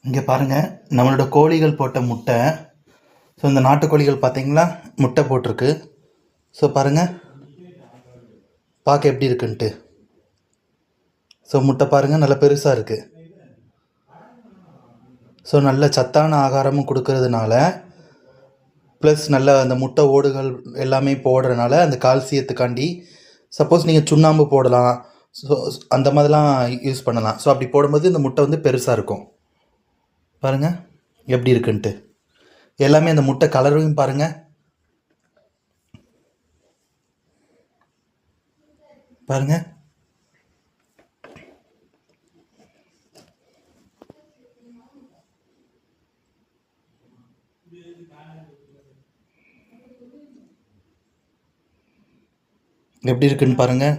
இங்கே பாருங்கள், நம்மளோட கோழிகள் போட்ட முட்டை. ஸோ இந்த நாட்டுக்கோழிகள் பார்த்தீங்களா, முட்டை போட்டிருக்கு. ஸோ பாருங்கள், பார்க்க எப்படி இருக்குன்ட்டு. ஸோ முட்டை பாருங்கள், நல்லா பெருசாக இருக்குது. ஸோ நல்ல சத்தான ஆகாரமும் கொடுக்கறதுனால, ப்ளஸ் நல்ல அந்த முட்டை ஓடுகள் எல்லாமே போடுறதுனால அந்த கால்சியத்துக்காண்டி சப்போஸ் நீங்கள் சுண்ணாம்பு போடலாம். ஸோ அந்த மாதிரிலாம் யூஸ் பண்ணலாம். ஸோ அப்படி போடும்போது இந்த முட்டை வந்து பெருசாக இருக்கும். பாருங்கள் எப்படி இருக்குன்ட்டு. எல்லாமே அந்த முட்டை கலரையும் பாருங்கள். பாருங்கள், எப்படி இருக்குன்னு பாருங்கள்.